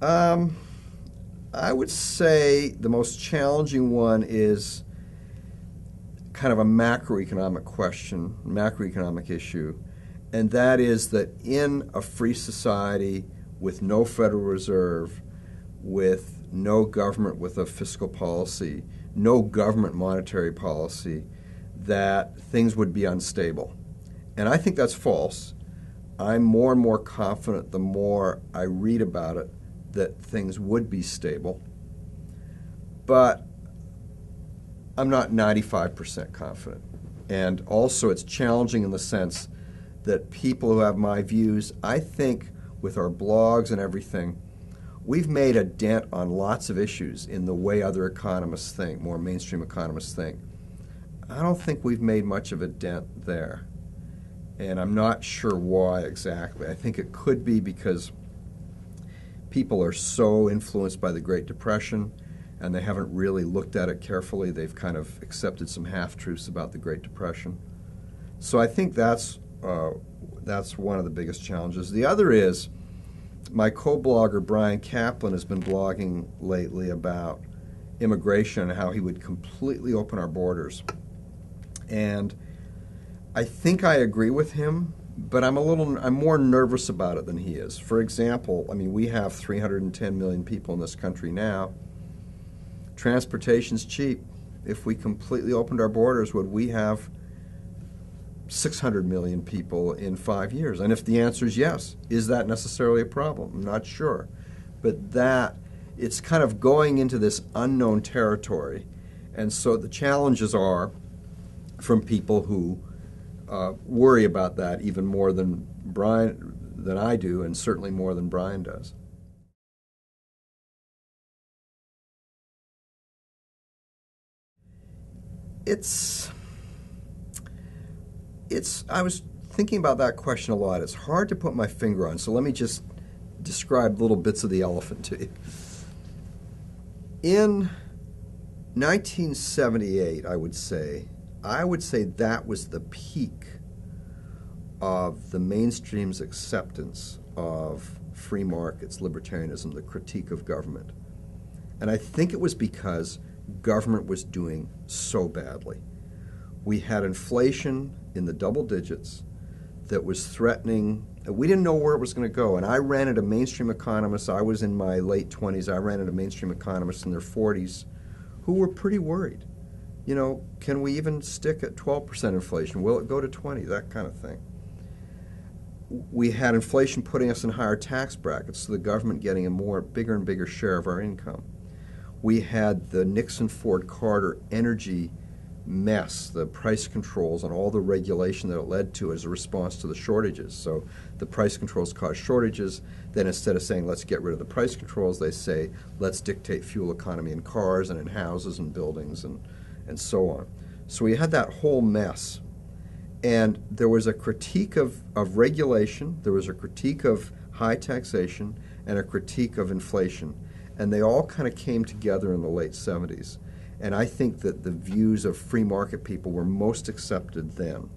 Um, I would say the most challenging one is kind of a macroeconomic question, macroeconomic issue, and that is that in a free society with no Federal Reserve, with no government with a fiscal policy, no government monetary policy, that things would be unstable. And I think that's false. I'm more and more confident the more I read about it that things would be stable. But I'm not 95% confident. And also, it's challenging in the sense that people who have my views, I think with our blogs and everything, we've made a dent on lots of issues in the way other economists think, more mainstream economists think. I don't think we've made much of a dent there. And I'm not sure why exactly. I think it could be because people are so influenced by the Great Depression and they haven't really looked at it carefully. They've kind of accepted some half-truths about the Great Depression. So I think that's one of the biggest challenges. The other is my co-blogger Brian Kaplan has been blogging lately about immigration and how he would completely open our borders. And I think I agree with him, but I'm more nervous about it than he is. For example, I mean, we have 310 million people in this country now. Transportation's cheap. If we completely opened our borders, would we have 600 million people in 5 years? And if the answer is yes, is that necessarily a problem? I'm not sure. But it's kind of going into this unknown territory. And so the challenges are from people who worry about that even more than I do, and certainly more than Brian does. I was thinking about that question a lot. It's hard to put my finger on, so let me just describe little bits of the elephant to you. In 1978, I would say that was the peak of the mainstream's acceptance of free markets, libertarianism, the critique of government. And I think it was because government was doing so badly. We had inflation in the double digits that was threatening. We didn't know where it was going to go. And I ran into mainstream economists. I was in my late 20s. I ran into mainstream economists in their 40s who were pretty worried. You know, can we even stick at 12% inflation? Will it go to 20? That kind of thing. We had inflation putting us in higher tax brackets, so the government getting a bigger and bigger share of our income. We had the Nixon-Ford-Carter energy mess, the price controls and all the regulation that it led to as a response to the shortages. So the price controls caused shortages. Then instead of saying let's get rid of the price controls, they say let's dictate fuel economy in cars and in houses and buildings and so on. So we had that whole mess. And there was a critique of regulation, there was a critique of high taxation, and a critique of inflation. And they all kind of came together in the late 70s. And I think that the views of free market people were most accepted then.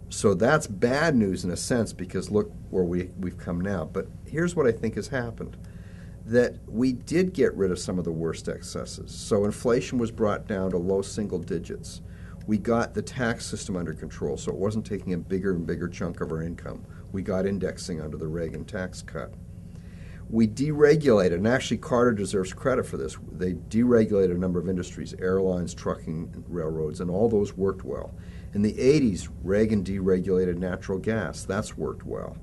So that's bad news in a sense, because look where we've come now. But here's what I think has happened. That we did get rid of some of the worst excesses. So inflation was brought down to low single digits. We got the tax system under control, so it wasn't taking a bigger and bigger chunk of our income. We got indexing under the Reagan tax cut. We deregulated, and actually Carter deserves credit for this. They deregulated a number of industries, airlines, trucking, railroads, and all those worked well. In the 80s, Reagan deregulated natural gas. That's worked well.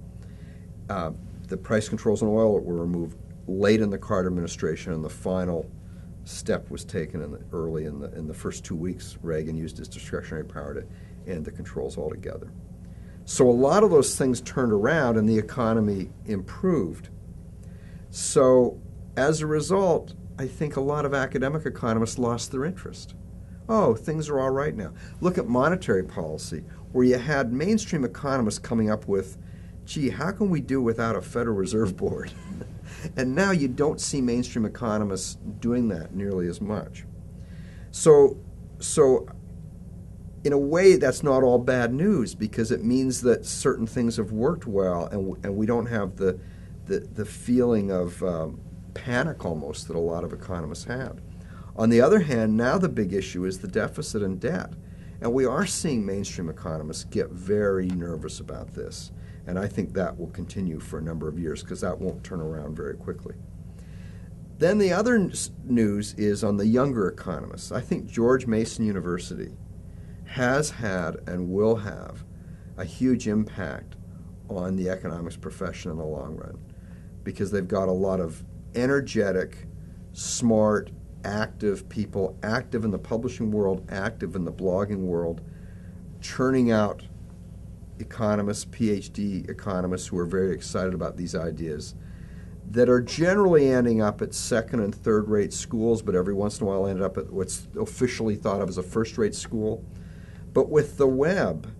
The price controls on oil were removed late in the Carter administration, and the final step was taken in the first 2 weeks. Reagan used his discretionary power to end the controls altogether. So a lot of those things turned around and the economy improved. So as a result, I think a lot of academic economists lost their interest. Oh, things are all right now. Look at monetary policy, where you had mainstream economists coming up with, gee, how can we do without a Federal Reserve Board? And now you don't see mainstream economists doing that nearly as much. So in a way, that's not all bad news, because it means that certain things have worked well, and we don't have the the feeling of panic almost that a lot of economists had. On the other hand, now the big issue is the deficit and debt. And we are seeing mainstream economists get very nervous about this. And I think that will continue for a number of years because that won't turn around very quickly. Then the other news is on the younger economists. I think George Mason University has had and will have a huge impact on the economics profession in the long run because they've got a lot of energetic, smart, active people, active in the publishing world, active in the blogging world, churning out economists, PhD economists who are very excited about these ideas that are generally ending up at second and third rate schools, but every once in a while ended up at what's officially thought of as a first rate school. But with the web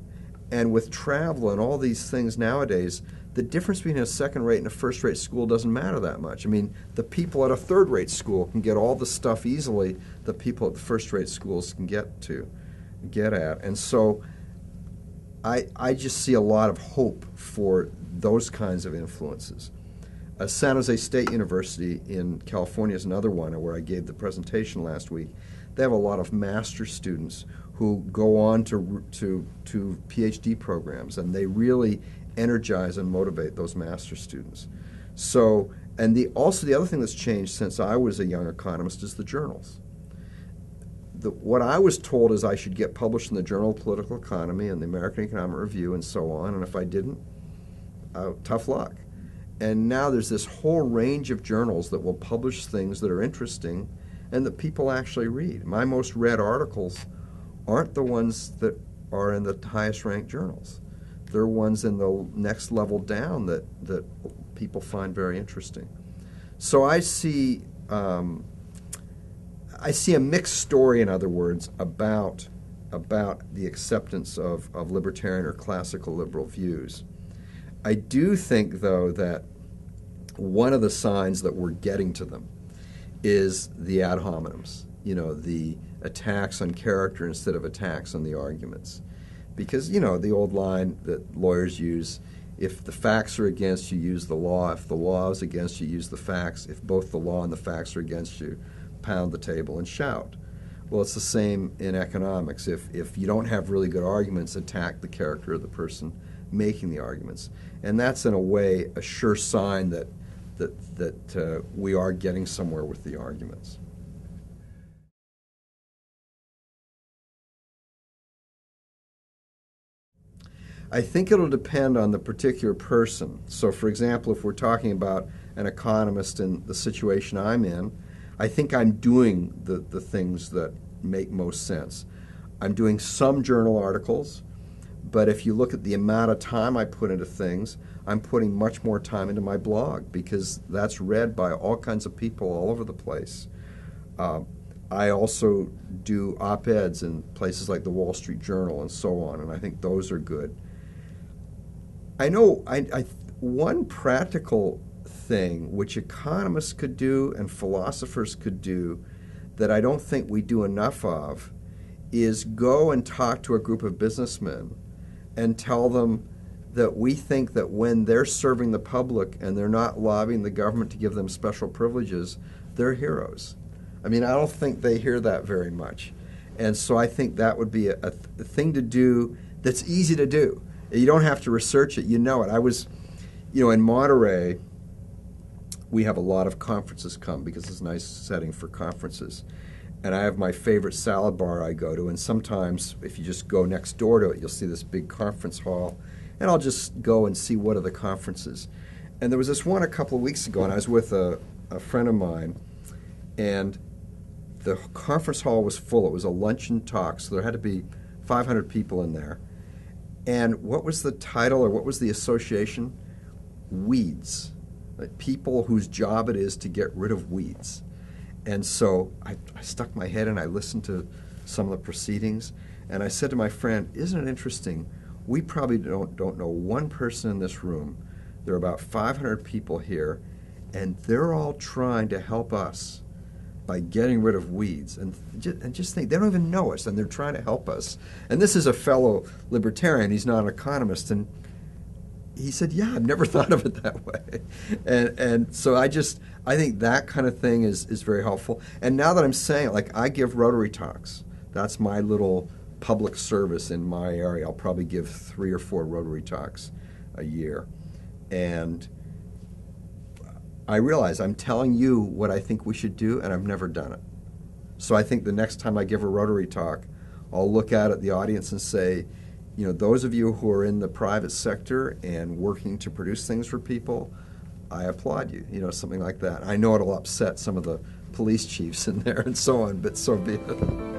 and with travel and all these things nowadays, the difference between a second-rate and a first-rate school doesn't matter that much. I mean, the people at a third-rate school can get all the stuff easily the people at the first-rate schools can get at. And so I just see a lot of hope for those kinds of influences. San Jose State University in California is another one where I gave the presentation last week. They have a lot of master's students who go on to PhD programs, and they really energize and motivate those master's students. So, and also the other thing that's changed since I was a young economist is the journals. What I was told is I should get published in the Journal of Political Economy and the American Economic Review and so on, and if I didn't, tough luck. And now there's this whole range of journals that will publish things that are interesting and that people actually read. My most read articles aren't the ones that are in the highest ranked journals. They're ones in the next level down that people find very interesting. So I see a mixed story, in other words, about the acceptance of libertarian or classical liberal views. I do think, though, that one of the signs that we're getting to them is the ad hominems, the attacks on character instead of attacks on the arguments. Because, the old line that lawyers use, if the facts are against you, use the law. If the law is against you, use the facts. If both the law and the facts are against you, pound the table and shout. Well, it's the same in economics. If you don't have really good arguments, attack the character of the person making the arguments. And that's, in a way, a sure sign that we are getting somewhere with the arguments. I think it'll depend on the particular person. So, for example, if we're talking about an economist in the situation I'm in, I think I'm doing the things that make most sense. I'm doing some journal articles, but if you look at the amount of time I put into things, I'm putting much more time into my blog because that's read by all kinds of people all over the place. I also do op-eds in places like the Wall Street Journal and so on, and I think those are good. I know one practical thing which economists could do and philosophers could do that I don't think we do enough of is go and talk to a group of businessmen and tell them that we think that when they're serving the public and they're not lobbying the government to give them special privileges, they're heroes. I mean, I don't think they hear that very much. And so I think that would be a thing to do that's easy to do. You don't have to research it. You know it. I was, in Monterey, we have a lot of conferences come because it's a nice setting for conferences. And I have my favorite salad bar I go to, and sometimes if you just go next door to it, you'll see this big conference hall, and I'll just go and see what are the conferences. And there was this one a couple of weeks ago, and I was with a friend of mine, and the conference hall was full. It was a luncheon talk, so there had to be 500 people in there. And what was the title or what was the association? Weeds. Like people whose job it is to get rid of weeds. And so I stuck my head and I listened to some of the proceedings, and I said to my friend, isn't it interesting? We probably don't know one person in this room. There are about 500 people here, and they're all trying to help us by getting rid of weeds. And just think, they don't even know us, and they're trying to help us. And this is a fellow libertarian. He's not an economist. And he said, yeah, I've never thought of it that way. And so I think that kind of thing is very helpful. And now that I'm saying it, like I give Rotary talks. That's my little public service in my area. I'll probably give 3 or 4 Rotary talks a year. And I realize I'm telling you what I think we should do, and I've never done it. So I think the next time I give a Rotary talk, I'll look out at the audience and say, you know, those of you who are in the private sector and working to produce things for people, I applaud you, you know, something like that. I know it'll upset some of the police chiefs in there and so on, but so be it.